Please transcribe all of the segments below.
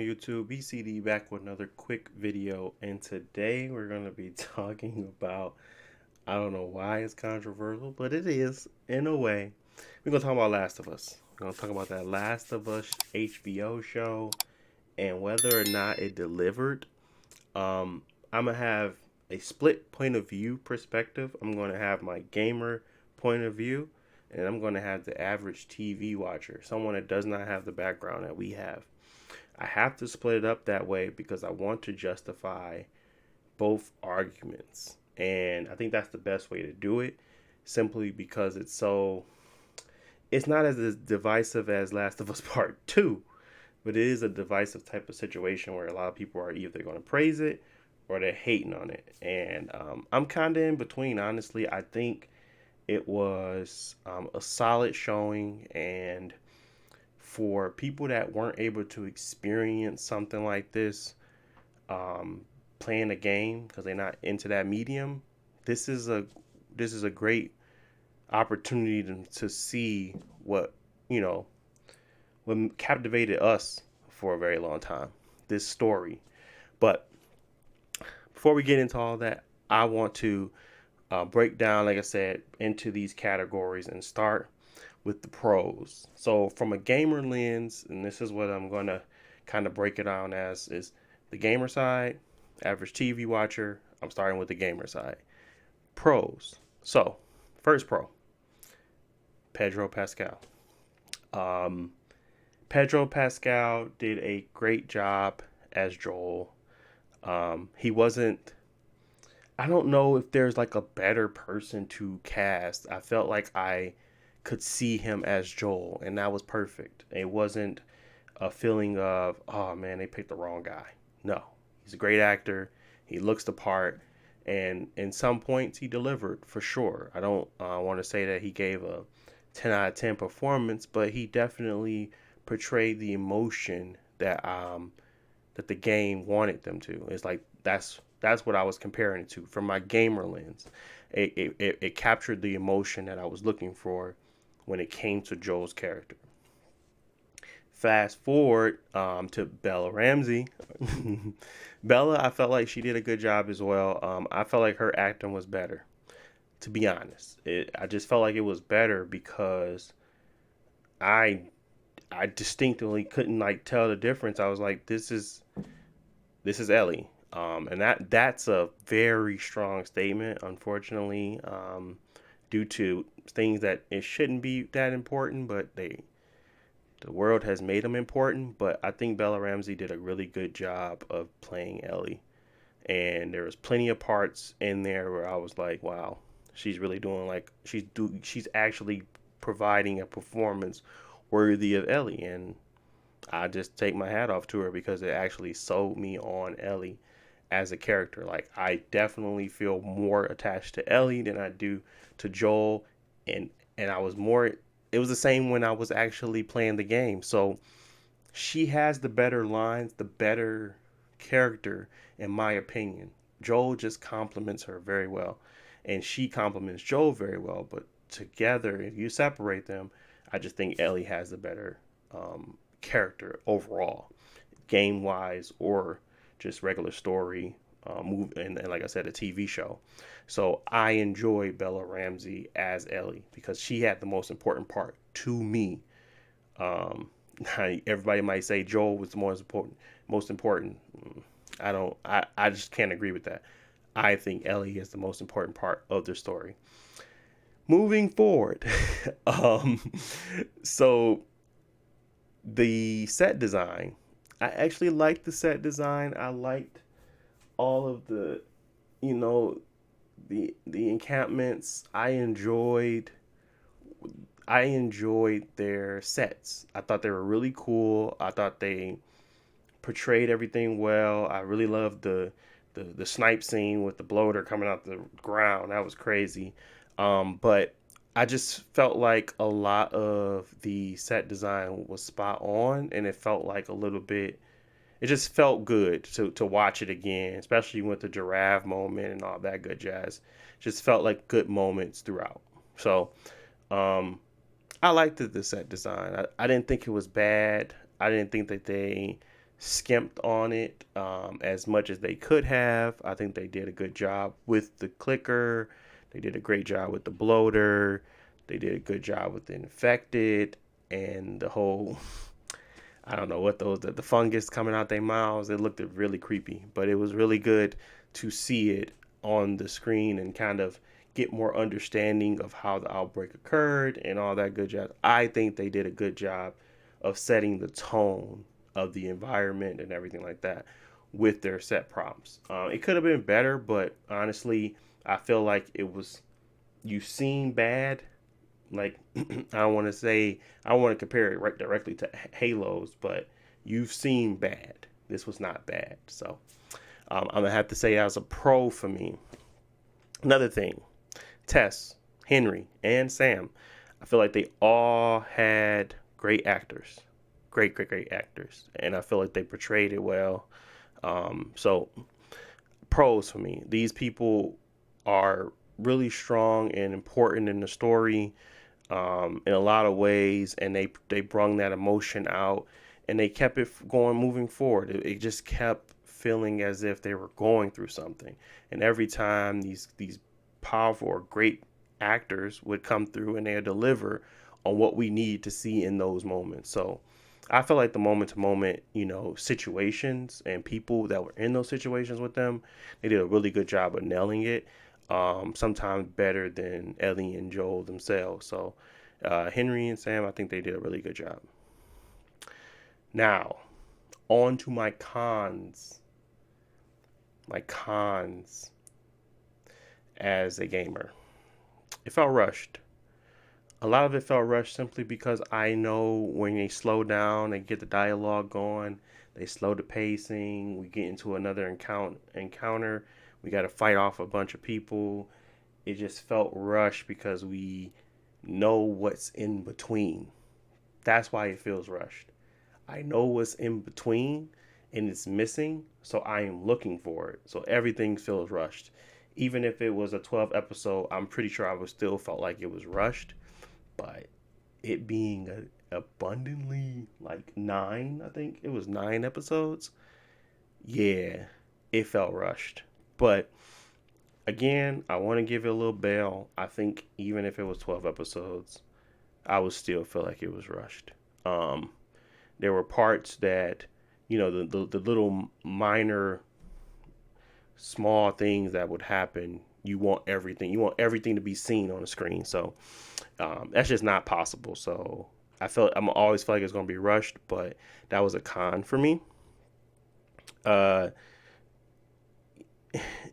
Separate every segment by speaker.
Speaker 1: YouTube? BCD back with another quick video, and today we're going to be talking about, I don't know why it's controversial, but it is in a way. We're going to talk about Last of Us. We're going to talk about that Last of Us HBO show and whether or not it delivered. I'm going to have a split point of view perspective. I'm going to have my gamer point of view, and I'm going to have the average TV watcher, someone that does not have the background that we have. I have to split it up that way because I want to justify both arguments. And I think that's the best way to do it, simply because it's not as divisive as Last of Us Part 2, but it is a divisive type of situation where a lot of people are either going to praise it or they're hating on it. And I'm kind of in between, honestly. I think it was a solid showing, and for people that weren't able to experience something like this, playing a game because they're not into that medium, this is a great opportunity to see you know what captivated us for a very long time. This story, but before we get into all that, I want to break down, like I said, into these categories and start with the pros. So from a gamer lens, and this is what I'm going to kind of break it down as, is the gamer side, average TV watcher. I'm starting with the gamer side. Pros. So first pro, Pedro Pascal. Um, Pedro Pascal did a great job as Joel. He wasn't. I don't know if there's like a better person to cast. I felt like I could see him as Joel, and that was perfect. It wasn't a feeling of, oh man, they picked the wrong guy. No, he's a great actor. He looks the part, and in some points he delivered for sure. I don't want to say that he gave a 10 out of 10 performance, but he definitely portrayed the emotion that the game wanted them to. It's like that's what I was comparing it to from my gamer lens. It captured the emotion that I was looking for when it came to Joel's character. Fast forward to Bella Ramsey. Bella, I felt like she did a good job as well. I felt like her acting was better, to be honest. I just felt like it was better because I I distinctly couldn't like tell the difference. I was like, this is Ellie. And that's a very strong statement, unfortunately, due to things that it shouldn't be that important, but the world has made them important. But I think Bella Ramsey did a really good job of playing Ellie, and there was plenty of parts in there where I was like, wow, she's really doing like she's actually providing a performance worthy of Ellie, and I just take my hat off to her because it actually sold me on Ellie as a character. Like I definitely feel more attached to Ellie than I do to Joel, and I was more. It was the same when I was actually playing the game. So she has the better lines, the better character, in my opinion. Joel just complements her very well, and she complements Joel very well. But together, if you separate them, I just think Ellie has the better character overall, game wise or just regular story, move, and like I said, a TV show. So I enjoy Bella Ramsey as Ellie because she had the most important part to me. Um, Everybody might say Joel was the most important. Most important. I don't. I just can't agree with that. I think Ellie is the most important part of the story. Moving forward, um, so the set design. I actually liked the set design. I liked all of the, you know, the encampments. I enjoyed their sets. I thought they were really cool. I thought they portrayed everything well. I really loved the snipe scene with the bloater coming out the ground. That was crazy. But I just felt like a lot of the set design was spot on, and it felt like a little bit. It just felt good to watch it again, especially with the giraffe moment and all that good jazz. Just felt like good moments throughout. So um, I liked the set design. I didn't think it was bad. I didn't think that they skimped on it as much as they could have. I think they did a good job with the clicker. They did a great job with the bloater. They did a good job with the infected and the whole. I don't know what the fungus coming out their mouths. It looked really creepy, but it was really good to see it on the screen and kind of get more understanding of how the outbreak occurred and all that good job. I think they did a good job of setting the tone of the environment and everything like that with their set prompts. It could have been better, but honestly, I feel like it was. You seem bad. Like I don't want to say I don't want to compare it right directly to Halos, but you've seen bad. This was not bad, so I'm gonna have to say that was a pro for me. Another thing, Tess, Henry, and Sam, I feel like they all had great actors, great actors, and I feel like they portrayed it well. So pros for me. These people are really strong and important in the story in a lot of ways, and they brung that emotion out, and they kept it going, moving forward. It just kept feeling as if they were going through something, and every time these powerful or great actors would come through and they'd deliver on what we need to see in those moments. So I feel like the moment to moment, situations and people that were in those situations with them, they did a really good job of nailing it. Sometimes better than Ellie and Joel themselves. So Henry and Sam, I think they did a really good job. Now, on to my cons. My cons as a gamer. It felt rushed. A lot of it felt rushed simply because I know when they slow down and get the dialogue going, they slow the pacing. We get into another encounter. We got to fight off a bunch of people. It just felt rushed because we know what's in between. That's why it feels rushed. I know what's in between and it's missing, so I am looking for it. So everything feels rushed. Even if it was a 12 episode, I'm pretty sure I would still felt like it was rushed. But it being abundantly like 9, I think it was 9 episodes. Yeah, it felt rushed. But again, I want to give it a little bail. I think even if it was 12 episodes, I would still feel like it was rushed. Um, there were parts that, the little minor, small things that would happen. You want everything. You want everything to be seen on the screen. So that's just not possible. So I'm always feel like it's going to be rushed, but that was a con for me. Uh,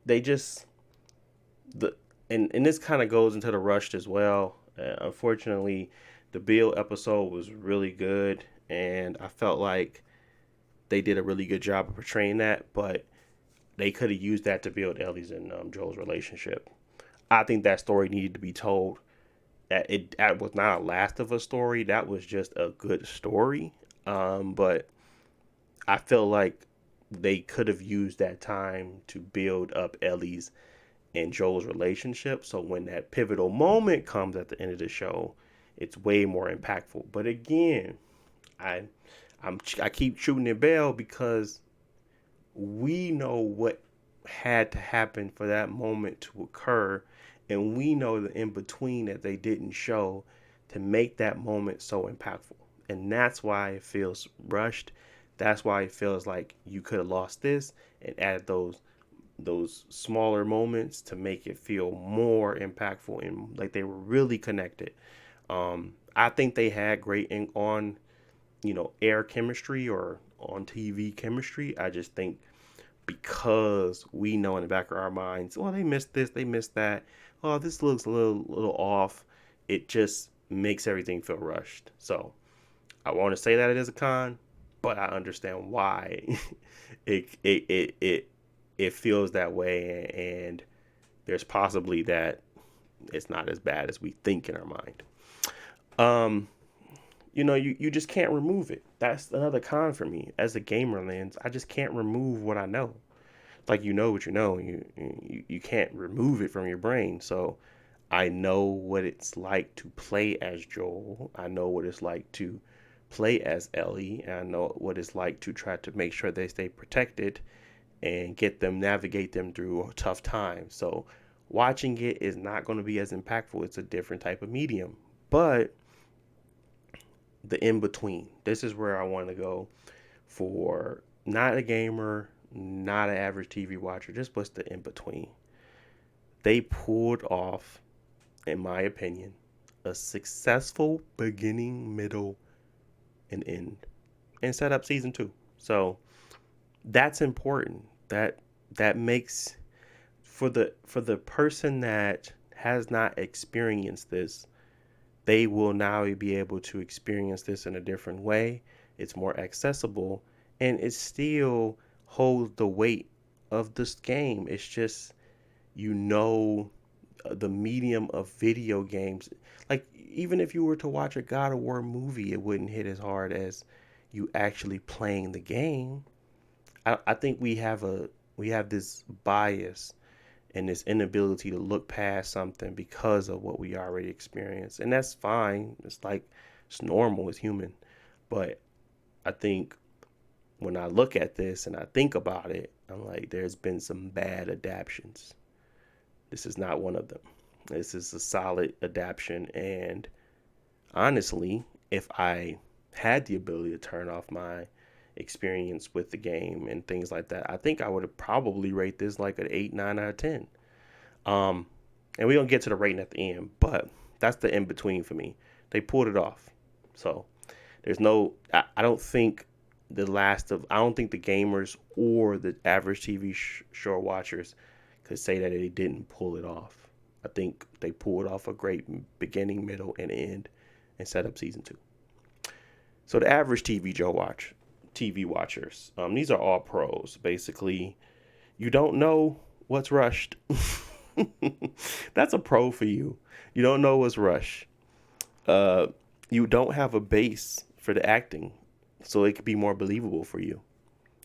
Speaker 1: they just the and this kind of goes into the rushed as well. Unfortunately, the Bill episode was really good, and I felt like they did a really good job of portraying that, but they could have used that to build Ellie's and Joel's relationship. I think that story needed to be told. That was not a Last of Us story. That was just a good story. But I feel like they could have used that time to build up Ellie's and Joel's relationship. So when that pivotal moment comes at the end of the show, it's way more impactful. But again, I I keep shooting the bell because we know what had to happen for that moment to occur, and we know the in between that they didn't show to make that moment so impactful. And that's why it feels rushed. That's why it feels like you could have lost this and added those smaller moments to make it feel more impactful and like they were really connected. I think they had great on air chemistry or on TV chemistry. I just think because we know in the back of our minds, well, they missed this, they missed that. Oh, this looks a little off. It just makes everything feel rushed. So I want to say that it is a con, but I understand why it feels that way, and there's possibly that it's not as bad as we think in our mind. Um, you just can't remove it. That's another con for me as a gamer lens. I just can't remove what I know. Like you know what you know, you can't remove it from your brain. So I know what it's like to play as Joel. I know what it's like to play as Ellie, and I know what it's like to try to make sure they stay protected and navigate them through tough times. So watching it is not going to be as impactful. It's a different type of medium. But the in between, this is where I want to go for not a gamer, not an average TV watcher, just what's the in between. They pulled off, in my opinion, a successful beginning, middle, and end, and set up season two. So that's important. That makes for the person that has not experienced this, they will now be able to experience this in a different way. It's more accessible, and it still holds the weight of this game. It's just, you know, the medium of video games. Like, even if you were to watch a God of War movie, it wouldn't hit as hard as you actually playing the game. I think we have this bias and this inability to look past something because of what we already experienced. And that's fine. It's like, it's normal, it's human. But I think when I look at this and I think about it, I'm like, there's been some bad adaptations. This is not one of them. This is a solid adaptation. And honestly, if I had the ability to turn off my experience with the game and things like that, I think I would have probably rate this like an 8, 9 out of 10. Um, and we don't get to the rating at the end, but that's the in between for me. They pulled it off. So there's no, I don't think I don't think the gamers or the average TV show watchers could say that they didn't pull it off. I think they pulled off a great beginning, middle, and end, and set up season two. So the average TV watchers, these are all pros. Basically, you don't know what's rushed. That's a pro for you. You don't know what's rushed. Uh, you don't have a base for the acting, so it could be more believable for you.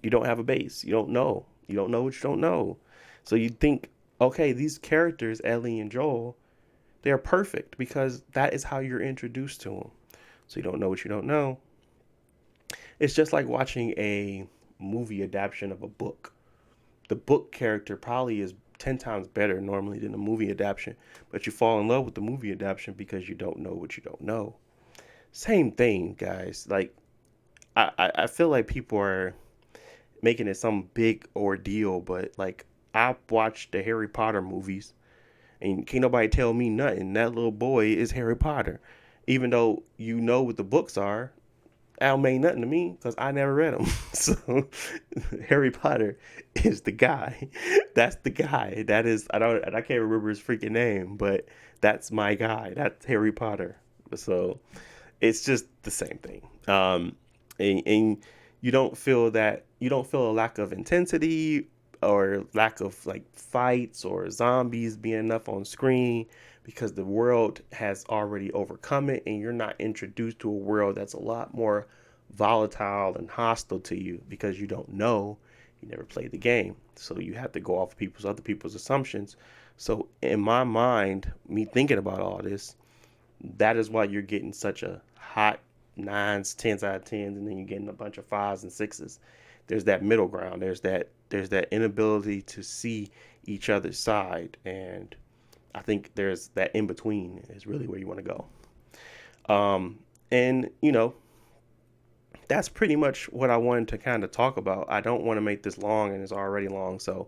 Speaker 1: You don't have a base. You don't know. You don't know what you don't know. So you think, okay, these characters, Ellie and Joel, they're perfect because that is how you're introduced to them. So you don't know what you don't know. It's just like watching a movie adaptation of a book. The book character probably is 10 times better normally than a movie adaptation, but you fall in love with the movie adaptation because you don't know what you don't know. Same thing, guys. Like, I feel like people are making it some big ordeal, but like, I watched the Harry Potter movies and can't nobody tell me nothing. That little boy is Harry Potter. Even though you know what the books are, that don't mean nothing to me because I never read them. So Harry Potter is the guy. That's the guy. I can't remember his freaking name, but that's my guy. That's Harry Potter. So it's just the same thing. And you don't feel a lack of intensity or lack of like fights or zombies being enough on screen because the world has already overcome it and you're not introduced to a world that's a lot more volatile and hostile to you because you don't know, you never played the game, so you have to go off other people's assumptions. So in my mind, me thinking about all this, that is why you're getting such a hot nines, tens out of tens, and then you're getting a bunch of fives and sixes. There's that middle ground. There's that inability to see each other's side, and I think there's that in between is really where you want to go. And that's pretty much what I wanted to kind of talk about. I don't want to make this long, and it's already long, so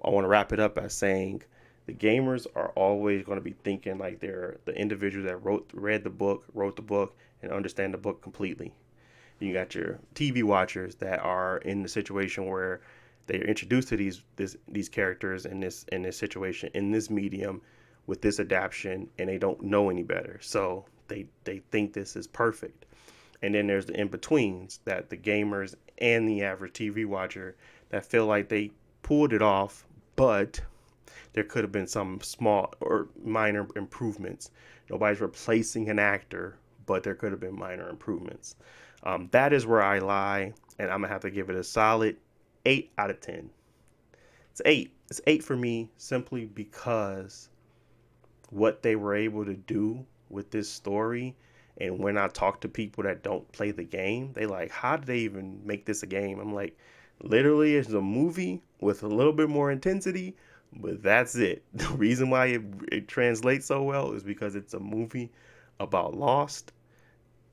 Speaker 1: I want to wrap it up by saying the gamers are always going to be thinking like they're the individual that wrote the book, and understand the book completely. You got your TV watchers that are in the situation where they're introduced to these characters in this situation in this medium with this adaptation, and they don't know any better, so they think this is perfect. And then there's the in-betweens, that the gamers and the average TV watcher that feel like they pulled it off, but there could have been some small or minor improvements. Nobody's replacing an actor, but there could have been minor improvements. That is where I lie, and I'm going to have to give it a solid 8 out of 10. It's 8. It's 8 for me simply because what they were able to do with this story And when I talk to people that don't play the game, they like, how did they even make this a game? I'm like, literally, it's a movie with a little bit more intensity, but that's it. The reason why it translates so well is because it's a movie about Lost,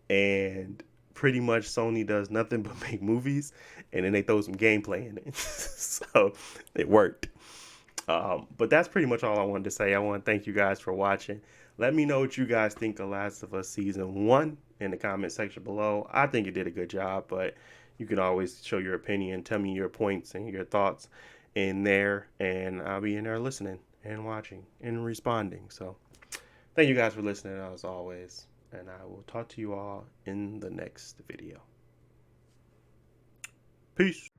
Speaker 1: and pretty much Sony does nothing but make movies, and then they throw some gameplay in it. So it worked. But that's pretty much all I wanted to say. I want to thank you guys for watching. Let me know what you guys think of Last of Us Season 1 in the comment section below. I think it did a good job, but you can always show your opinion. Tell me your points and your thoughts in there, and I'll be in there listening and watching and responding. So thank you guys for listening as always, and I will talk to you all in the next video. Peace.